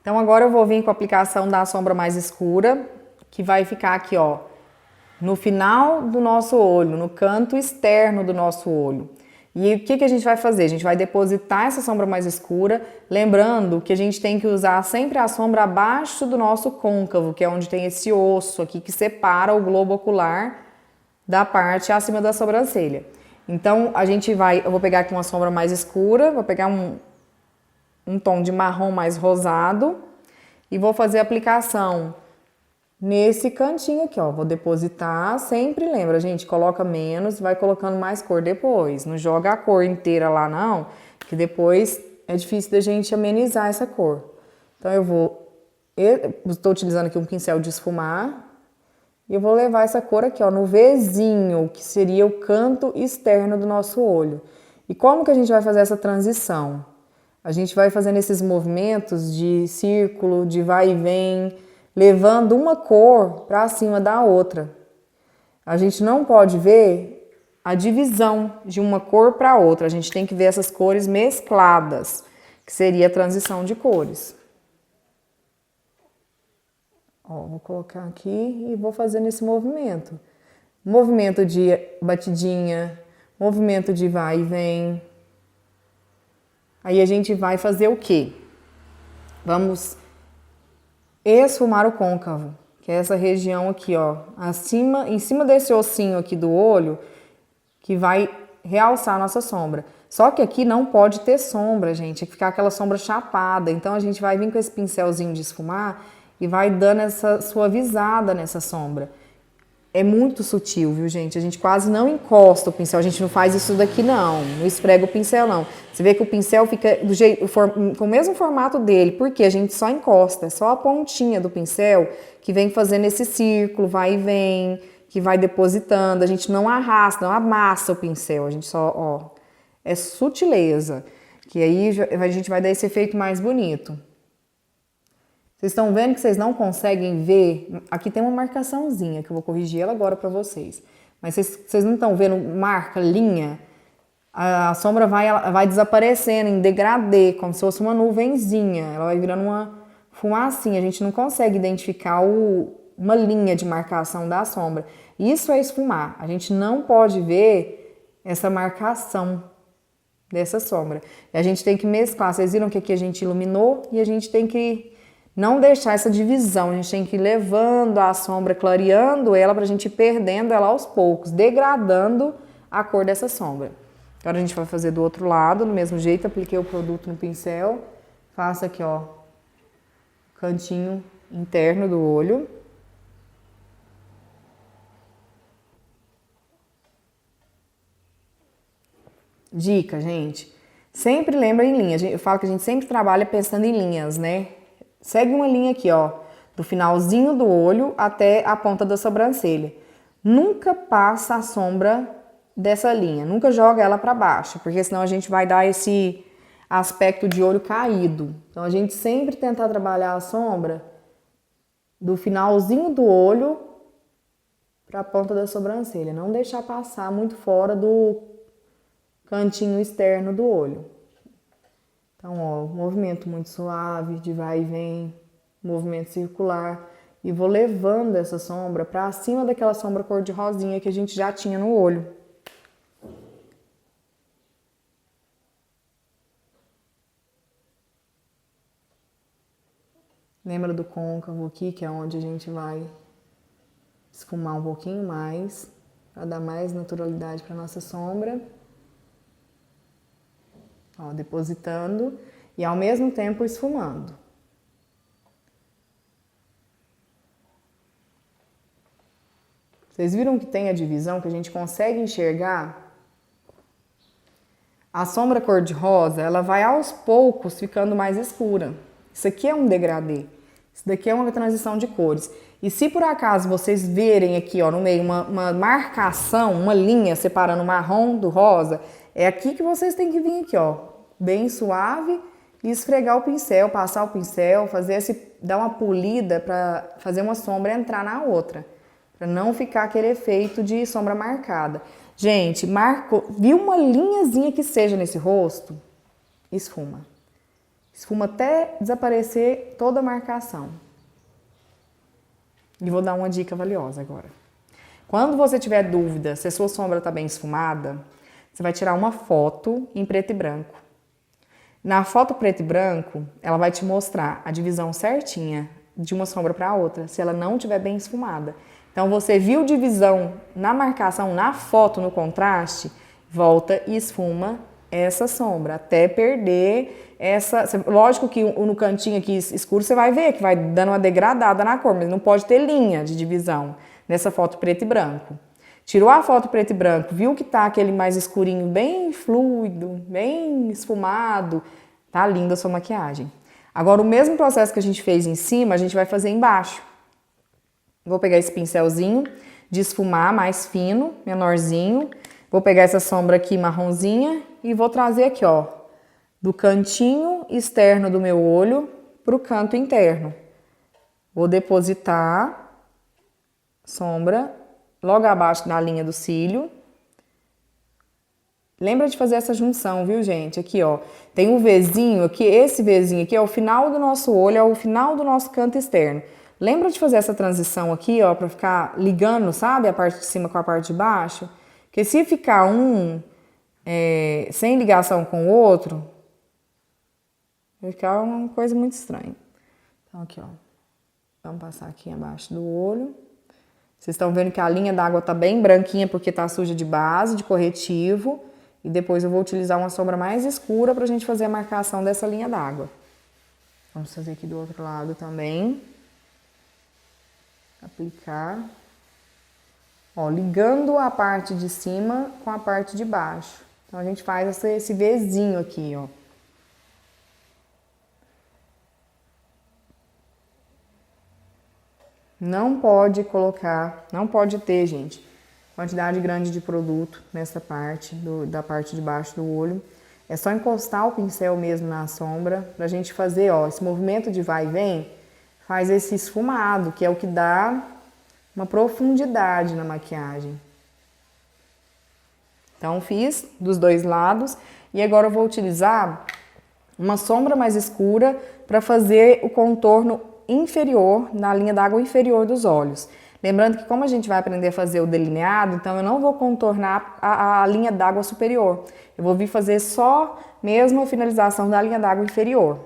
Então agora eu vou vir com a aplicação da sombra mais escura, que vai ficar aqui, ó, no final do nosso olho, no canto externo do nosso olho. E o que a gente vai fazer? A gente vai depositar essa sombra mais escura, lembrando que a gente tem que usar sempre a sombra abaixo do nosso côncavo, que é onde tem esse osso aqui que separa o globo ocular da parte acima da sobrancelha. Então, eu vou pegar aqui uma sombra mais escura, vou pegar um tom de marrom mais rosado e vou fazer a aplicação nesse cantinho aqui, ó. Vou depositar, sempre lembra, gente, coloca menos, vai colocando mais cor depois. Não joga a cor inteira lá, não, que depois é difícil da gente amenizar essa cor. Então, estou utilizando aqui um pincel de esfumar e eu vou levar essa cor aqui, ó, no Vzinho, que seria o canto externo do nosso olho. E como que a gente vai fazer essa transição? A gente vai fazendo esses movimentos de círculo, de vai e vem, levando uma cor para cima da outra. A gente não pode ver a divisão de uma cor para outra, a gente tem que ver essas cores mescladas, que seria a transição de cores. Ó, vou colocar aqui e vou fazendo esse movimento. Movimento de batidinha, movimento de vai e vem. Aí a gente vai fazer o quê? Vamos esfumar o côncavo, que é essa região aqui, ó, em cima desse ossinho aqui do olho, que vai realçar a nossa sombra. Só que aqui não pode ter sombra, gente, tem que ficar aquela sombra chapada. Então a gente vai vir com esse pincelzinho de esfumar e vai dando essa suavizada nessa sombra. É muito sutil, viu, gente? A gente quase não encosta o pincel, a gente não faz isso daqui, não esfrega o pincel, não. Você vê que o pincel fica com o mesmo formato dele, porque a gente só encosta, é só a pontinha do pincel que vem fazendo esse círculo, vai e vem, que vai depositando. A gente não arrasta, não amassa o pincel, a gente só, ó, é sutileza, que aí a gente vai dar esse efeito mais bonito. Vocês estão vendo que vocês não conseguem ver? Aqui tem uma marcaçãozinha, que eu vou corrigir ela agora para vocês. Mas vocês não estão vendo marca, linha? A sombra vai desaparecendo em degradê, como se fosse uma nuvenzinha. Ela vai virando uma fumacinha. A gente não consegue identificar uma linha de marcação da sombra. Isso é esfumar. A gente não pode ver essa marcação dessa sombra. E a gente tem que mesclar. Vocês viram que aqui a gente iluminou e a gente tem que não deixar essa divisão, a gente tem que ir levando a sombra, clareando ela pra gente ir perdendo ela aos poucos, degradando a cor dessa sombra. Agora a gente vai fazer do outro lado, do mesmo jeito, apliquei o produto no pincel, faço aqui, ó, cantinho interno do olho. Dica, gente, sempre lembra em linha, eu falo que a gente sempre trabalha pensando em linhas, né? Segue uma linha aqui, ó, do finalzinho do olho até a ponta da sobrancelha. Nunca passa a sombra dessa linha, nunca joga ela para baixo, porque senão a gente vai dar esse aspecto de olho caído. Então a gente sempre tentar trabalhar a sombra do finalzinho do olho para a ponta da sobrancelha, não deixar passar muito fora do cantinho externo do olho. Então, ó, movimento muito suave, de vai e vem, movimento circular. E vou levando essa sombra para cima daquela sombra cor de rosinha que a gente já tinha no olho. Lembra do côncavo aqui, que é onde a gente vai esfumar um pouquinho mais, para dar mais naturalidade para nossa sombra. Ó, depositando e ao mesmo tempo esfumando. Vocês viram que tem a divisão, que a gente consegue enxergar? A sombra cor-de-rosa, ela vai aos poucos ficando mais escura. Isso aqui é um degradê. Isso daqui é uma transição de cores. E se por acaso vocês verem aqui, ó, no meio uma marcação, uma linha separando o marrom do rosa, é aqui que vocês têm que vir aqui, ó, bem suave e esfregar o pincel, passar o pincel, dar uma polida para fazer uma sombra entrar na outra, para não ficar aquele efeito de sombra marcada. Gente, viu uma linhazinha que seja nesse rosto? Esfuma. Esfuma até desaparecer toda a marcação. E vou dar uma dica valiosa agora. Quando você tiver dúvida se a sua sombra está bem esfumada, você vai tirar uma foto em preto e branco. Na foto preto e branco, ela vai te mostrar a divisão certinha de uma sombra para outra, se ela não estiver bem esfumada. Então, você viu divisão na marcação, na foto, no contraste, volta e esfuma essa sombra, até perder essa... Lógico que no cantinho aqui escuro você vai ver que vai dando uma degradada na cor, mas não pode ter linha de divisão nessa foto preto e branco. Tirou a foto preto e branco, viu que tá aquele mais escurinho, bem fluido, bem esfumado, tá linda a sua maquiagem. Agora, o mesmo processo que a gente fez em cima, a gente vai fazer embaixo. Vou pegar esse pincelzinho de esfumar mais fino, menorzinho. Vou pegar essa sombra aqui marronzinha e vou trazer aqui, ó, do cantinho externo do meu olho pro canto interno. Vou depositar sombra logo abaixo da linha do cílio. Lembra de fazer essa junção, viu, gente? Aqui, ó, tem um Vzinho aqui, esse Vzinho aqui é o final do nosso olho, é o final do nosso canto externo. Lembra de fazer essa transição aqui, ó, pra ficar ligando, sabe, a parte de cima com a parte de baixo? Porque se ficar um sem ligação com o outro, vai ficar uma coisa muito estranha. Então, aqui, ó, vamos passar aqui abaixo do olho. Vocês estão vendo que a linha d'água tá bem branquinha porque tá suja de base, de corretivo. E depois eu vou utilizar uma sombra mais escura pra gente fazer a marcação dessa linha d'água. Vamos fazer aqui do outro lado também. Aplicar. Ó, ligando a parte de cima com a parte de baixo. Então, a gente faz esse Vzinho aqui, ó. Não pode colocar, não pode ter, gente, quantidade grande de produto nessa parte, da parte de baixo do olho. É só encostar o pincel mesmo na sombra pra gente fazer, ó, esse movimento de vai e vem, faz esse esfumado, que é o que dá uma profundidade na maquiagem. Então, fiz dos dois lados e agora eu vou utilizar uma sombra mais escura para fazer o contorno inferior, na linha d'água inferior dos olhos. Lembrando que como a gente vai aprender a fazer o delineado, então eu não vou contornar a linha d'água superior. Eu vou vir fazer só mesmo a finalização da linha d'água inferior.